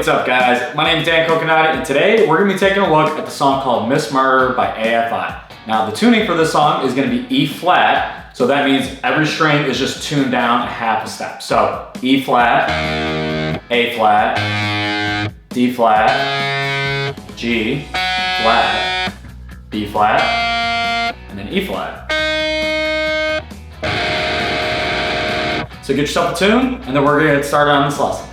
what's up guys? My name is Dan Coconati and today we're going to be taking a look at the song called Miss Murder by AFI. Now the tuning for this song is going to be E flat, so that means every string is just tuned down a half a step. So E flat, A flat, D flat, G flat, B flat, and then E flat. So get yourself a tune and then we're going to get started on this lesson.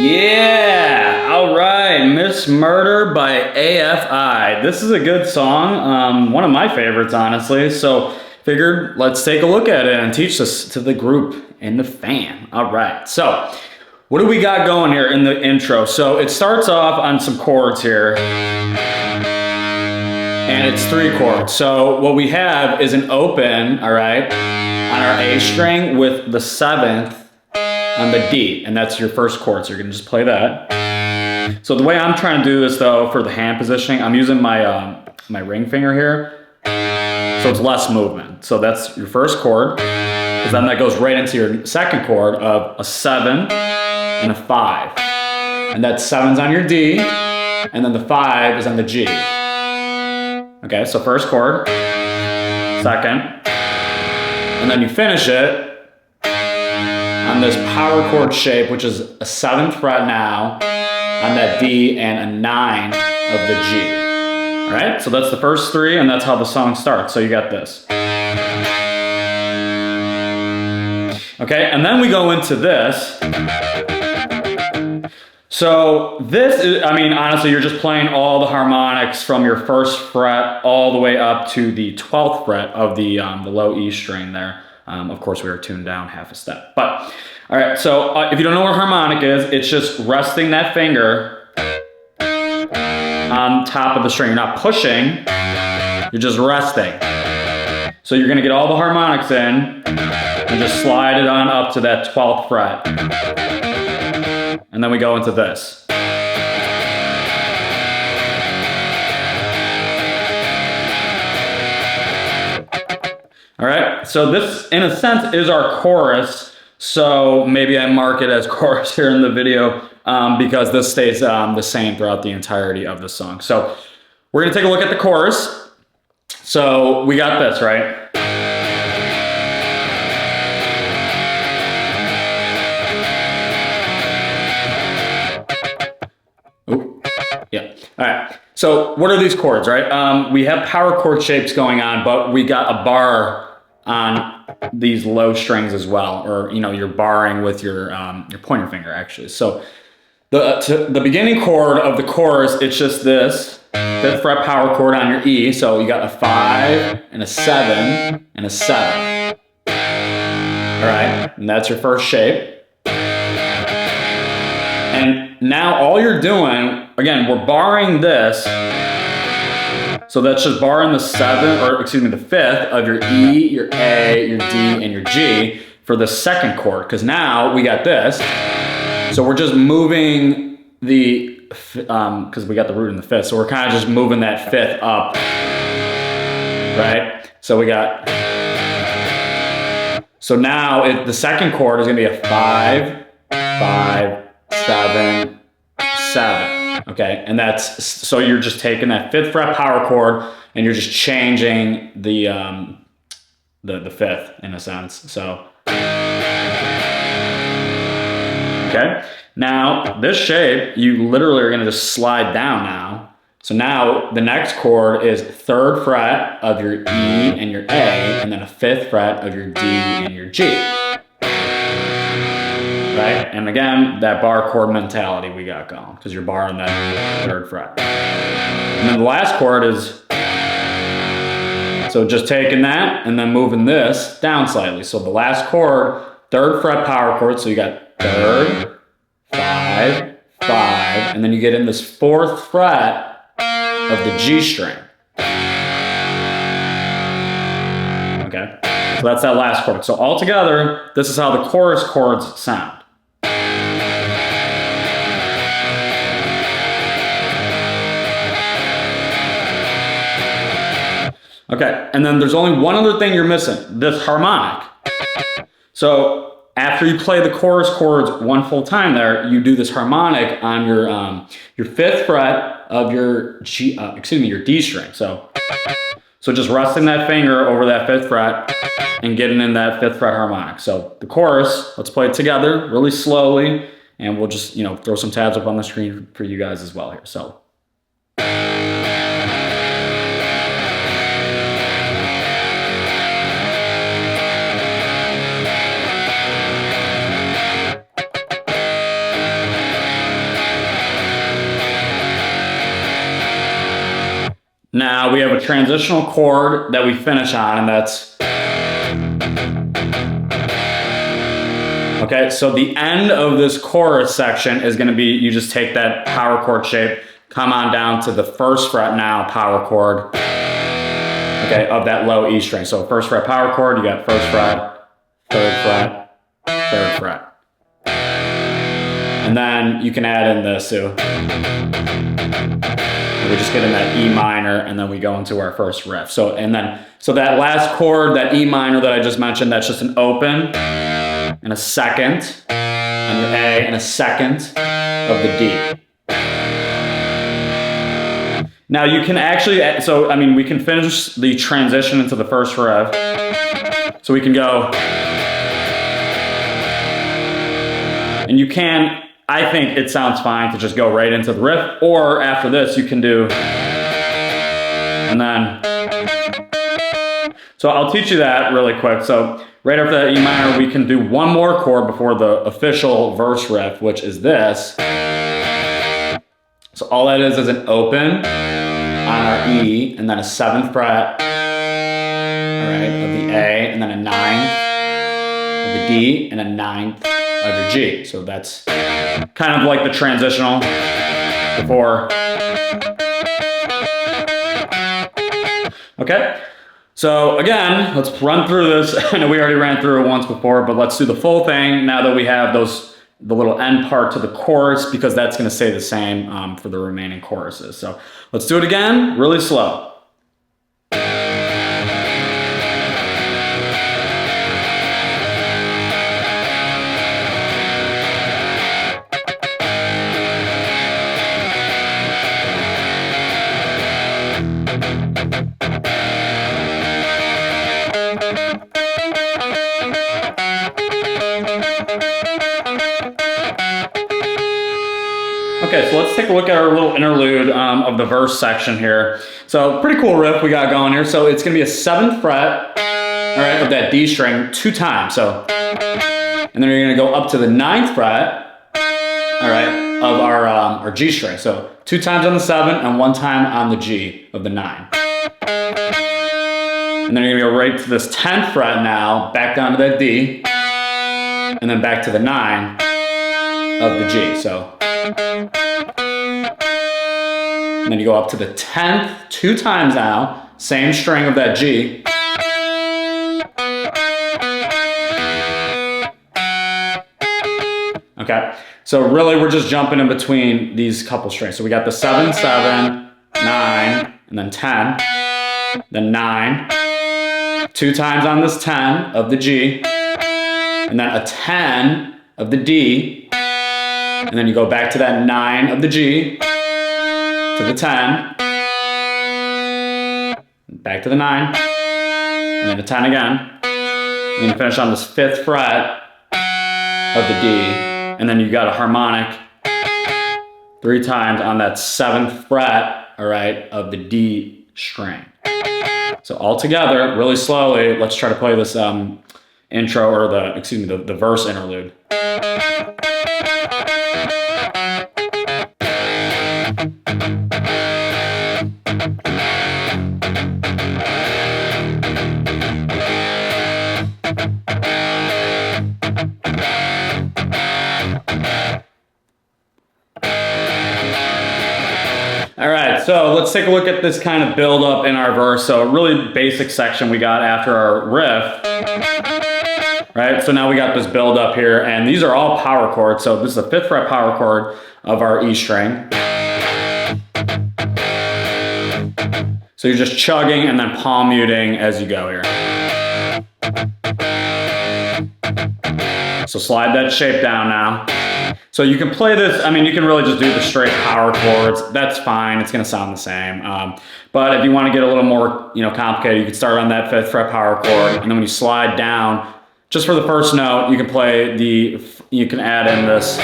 Yeah, all right, Miss Murder by AFI. This is a good song, one of my favorites, honestly. So figured let's take a look at it and teach this to the group and the fam. All right, so what do we got going here in the intro? So it starts off on some chords here, and it's 3 chords. So what we have is an open, all right, on our A string with the 7th on the D, and that's your first chord, so you're gonna just play that. So the way I'm trying to do this though, for the hand positioning, I'm using my my ring finger here, so it's less movement. So that's your first chord, because then that goes right into your second chord of a 7 and a 5. And that 7's on your D, and then the 5 is on the G. Okay, so first chord, second, and then you finish it on this power chord shape, which is a 7th fret now on that D and a 9 of the G. All right, so that's the first 3, and that's how the song starts. So you got this. Okay, and then we go into this. So this is, I mean, honestly, you're just playing all the harmonics from your 1st fret all the way up to the 12th fret of the low E string there. Of course, we are tuned down half a step. But, all right, so if you don't know what harmonic is, it's just resting that finger on top of the string. You're not pushing, you're just resting. So you're gonna get all the harmonics in and just slide it on up to that 12th fret. And then we go into this. All right, so this, in a sense, is our chorus. So maybe I mark it as chorus here in the video because this stays the same throughout the entirety of the song. So we're gonna take a look at the chorus. So we got this, right? Ooh, yeah, all right. So what are these chords, right? We have power chord shapes going on, but we got a bar on these low strings as well, or you know, you're barring with your pointer finger actually. So the beginning chord of the chorus, it's just this 5th fret power chord on your E. So you got a 5 and a 7 and a 7. All right, and that's your first shape. And now all you're doing, again, we're barring this. So that's just barring the 7th, or excuse me, the 5th of your E, your A, your D, and your G for the second chord, because now we got this. So we're just moving the, because we got the root in the 5th, so we're kind of just moving that 5th up, right? So we got, so now the second chord is gonna be a 5, 5, 7, 7. Okay, and that's, so you're just taking that 5th fret power chord and you're just changing the 5th in a sense. So, okay, now this shape, you literally are gonna just slide down now. So now the next chord is 3rd fret of your E and your A, and then a 5th fret of your D and your G. Right? And again, that bar chord mentality we got going, because you're barring that 3rd fret. And then the last chord is, so just taking that and then moving this down slightly. So the last chord, 3rd fret power chord, so you got 3rd, 5, 5, and then you get in this 4th fret of the G string. Okay, so that's that last chord. So all together, this is how the chorus chords sound. Okay, and then there's only one other thing you're missing, this harmonic. So after you play the chorus chords one full time there, you do this harmonic on your fifth fret of your your D string. So just resting that finger over that fifth fret and getting in that fifth fret harmonic. So the chorus, let's play it together really slowly, and we'll just, throw some tabs up on the screen for you guys as well here. So. Now we have a transitional chord that we finish on, and that's... Okay, so the end of this chorus section is going to be, you just take that power chord shape, come on down to the first fret now, power chord, okay, of that low E string. So first fret power chord, you got first fret, third fret. And then you can add in this too. We just get in that E minor, and then we go into our first riff. So that last chord, that E minor that I just mentioned, that's just an open and a second on your A and a second of the D. Now you can actually, we can finish the transition into the first riff. So we can go, and you can, I think it sounds fine to just go right into the riff, or after this you can do, and then, so I'll teach you that really quick. So right after that E minor, we can do one more chord before the official verse riff, which is this. So all that is an open on our E, and then a 7th fret, all right, of the A, and then a 9th of the D, and a 9th of your G. So that's kind of like the transitional before. Okay, so again, let's run through this. I know we already ran through it once before, but let's do the full thing now that we have the little end part to the chorus, because that's going to stay the same for the remaining choruses. So let's do it again, really slow. Okay, so let's take a look at our little interlude of the verse section here. So pretty cool riff we got going here. So it's gonna be a 7th fret, all right, of that D string 2 times. So, and then you're gonna go up to the 9th fret, all right, of our G string. So 2 times on the 7 and 1 time on the G of the 9. And then you're gonna go right to this 10th fret now, back down to that D, and then back to the 9 of the G. So. And then you go up to the 10th 2 times now, same string of that G. Okay, so really we're just jumping in between these couple strings. So we got the 7, 7, 9, and then 10, then 9, 2 times on this 10 of the G, and then a 10 of the D, and then you go back to that 9 of the G, to the 10, back to the 9, and then a 10 again, and then you finish on this 5th fret of the D, and then you got a harmonic 3 times on that 7th fret, all right, of the D string. So all together, really slowly, let's try to play this intro, or the verse interlude. All right, so let's let's take a look at this kind of build up in our verse. So a really basic section we got after our riff, right? So now we got this build up here, and these are all power chords. So this is the 5th fret power chord of our E string. So you're just chugging and then palm muting as you go here. So slide that shape down now. So you can play this, I mean, you can really just do the straight power chords. That's fine, it's gonna sound the same. But if you wanna get a little more, complicated, you can start on that 5th fret power chord, and then when you slide down, just for the first note, you can play you can add in this,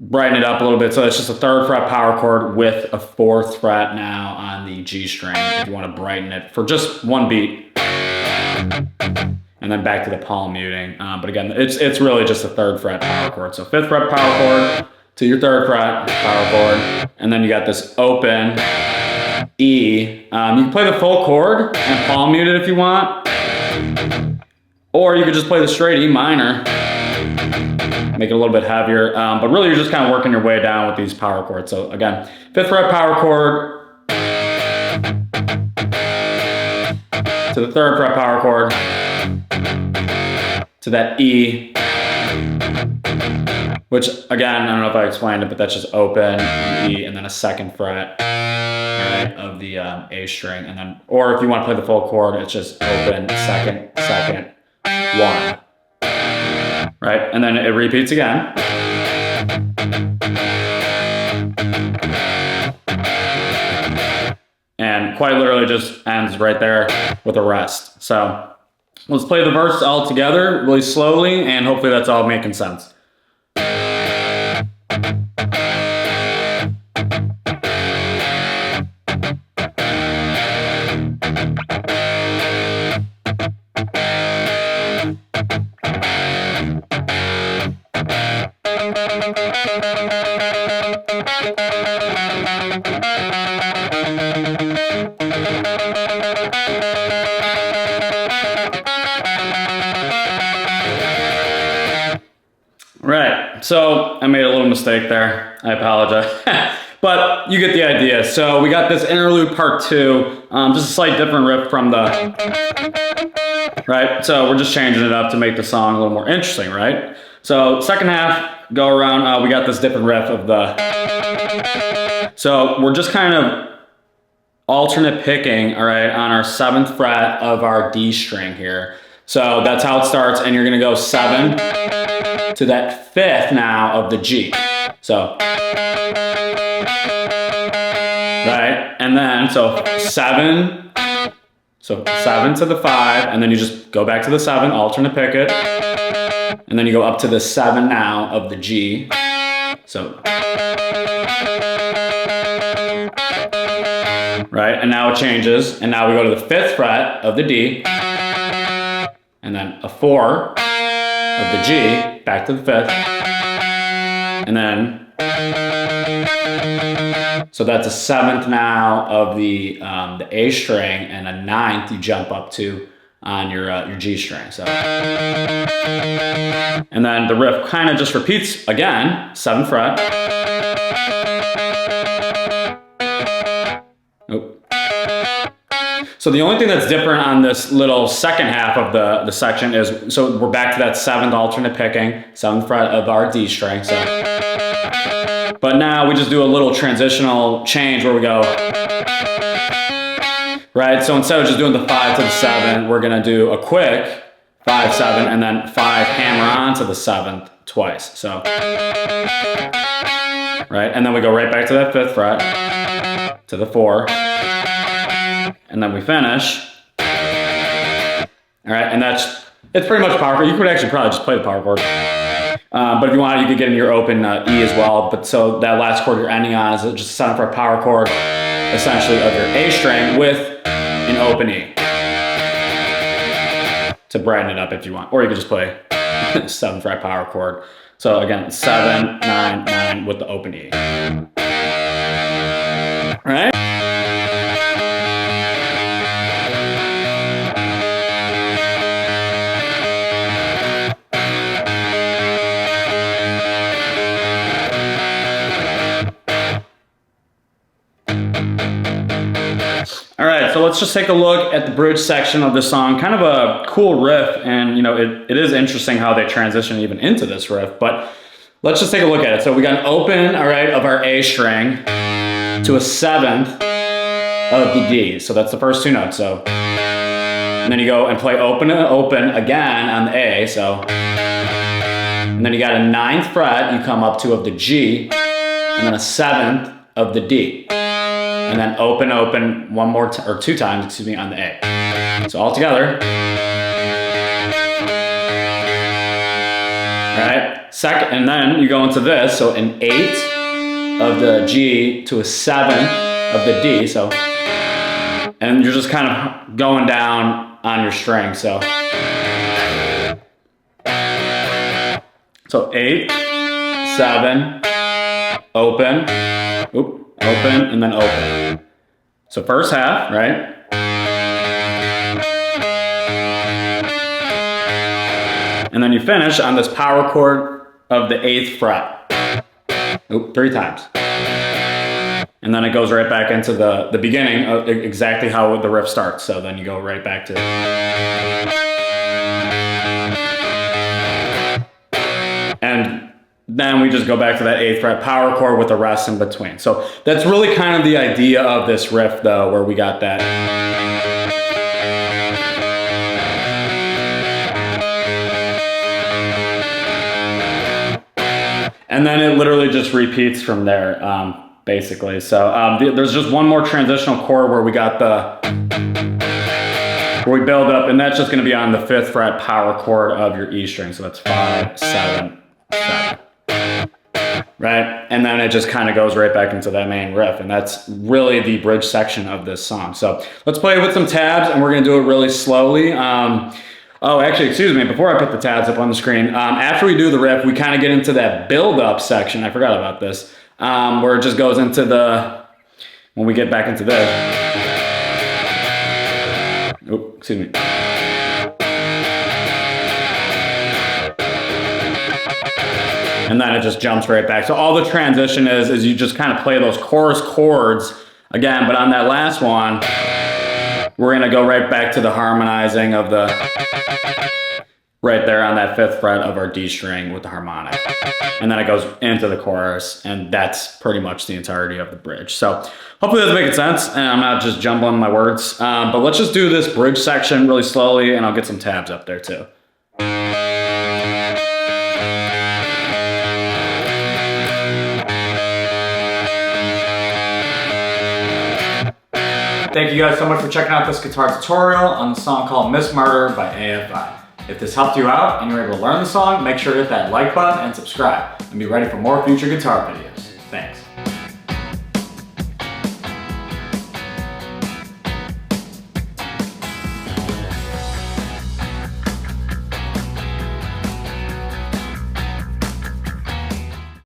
brighten it up a little bit. So it's just a 3rd fret power chord with a 4th fret now on the G string, if you wanna brighten it for just one beat. And then back to the palm muting. But again, it's really just a 3rd fret power chord. So 5th fret power chord to your 3rd fret power chord. And then you got this open E. You can play the full chord and palm mute it if you want. Or you could just play the straight E minor. Make it a little bit heavier. But really you're just kind of working your way down with these power chords. So again, 5th fret power chord to the 3rd fret power chord, to that E, which again, I don't know if I explained it, but that's just open, E, and then a 2nd fret, right, of the A string, and then, or if you want to play the full chord, it's just open, second, 1, right, and then it repeats again. And quite literally just ends right there with a rest. So let's play the verse all together really slowly, and hopefully that's all making sense. Right, so I made a little mistake there. I apologize. But you get the idea. So we got this interlude part 2, just a slight different riff from the, right? So we're just changing it up to make the song a little more interesting, right? So second half, go around, we got this different riff of the, so we're just kind of alternate picking, all right, on our 7th fret of our D string here. So that's how it starts, and you're gonna go 7 to that 5th now of the G. So, right, and then, so 7 to the 5, and then you just go back to the 7, alternate pick it, and then you go up to the 7 now of the G. So, right, and now it changes, and now we go to the 5th fret of the D, and then a 4 of the G, back to the 5th, and then, so that's a 7th now of the A string, and a 9th you jump up to on your G string. So, and then the riff kind of just repeats again, 7th fret. So the only thing that's different on this little second half of the section is, so we're back to that 7th alternate picking, 7th fret of our D string. So, but now we just do a little transitional change where we go, right? So instead of just doing the 5 to the 7, we're gonna do a quick 5, 7, and then 5 hammer on to the 7th twice. So, right? And then we go right back to that 5th fret, to the 4, and then we finish. All right, and it's pretty much power chord. You could actually probably just play the power chord. But if you want, you could get in your open E as well. But so that last chord you're ending on is just a 7th fret power chord, essentially of your A string with an open E to brighten it up if you want. Or you could just play 7th fret power chord. So again, 7, 9, 9 with the open E. All right? yeah, so let's just take a look at the bridge section of the song. Kind of a cool riff, and you know, it is interesting how they transition even into this riff, but let's just take a look at it. So we got an open, all right, of our A string to a 7th of the D. So that's the first 2 notes. So, and then you go and play open and open again on the A. So, and then you got a 9th fret, you come up to of the G, and then a 7th of the D. And then open, open one more or 2 times, excuse me, on the A. So all together. All right, second, and then you go into this, so an 8 of the G to a 7 of the D, so, and you're just kind of going down on your string, so 8, 7, open, open, and then open. So first half, right? And then you finish on this power chord of the 8th fret. 3 times. And then it goes right back into the beginning of exactly how the riff starts. So then you go right back to... And then we just go back to that 8th fret power chord with the rest in between. So that's really kind of the idea of this riff though, where we got that. And then it literally just repeats from there, basically. So there's just one more transitional chord where we got where we build up, and that's just gonna be on the 5th fret power chord of your E string. So that's 5, 7, 7. Right? And then it just kind of goes right back into that main riff, and that's really the bridge section of this song. So let's play with some tabs, and we're gonna do it really slowly. Oh, actually, excuse me, before I put the tabs up on the screen, after we do the riff, we kind of get into that build-up section. I forgot about this, where it just goes into when we get back into this. Oh, excuse me. And then it just jumps right back. So all the transition is you just kind of play those chorus chords again, but on that last one, we're gonna go right back to the harmonizing of the, right there on that 5th fret of our D string with the harmonic. And then it goes into the chorus, and that's pretty much the entirety of the bridge. So hopefully that's making sense, and I'm not just jumbling my words. But let's just do this bridge section really slowly, and I'll get some tabs up there too. Thank you guys so much for checking out this guitar tutorial on the song called Miss Murder by AFI. If this helped you out and you're able to learn the song, make sure to hit that like button and subscribe, and be ready for more future guitar videos. Thanks.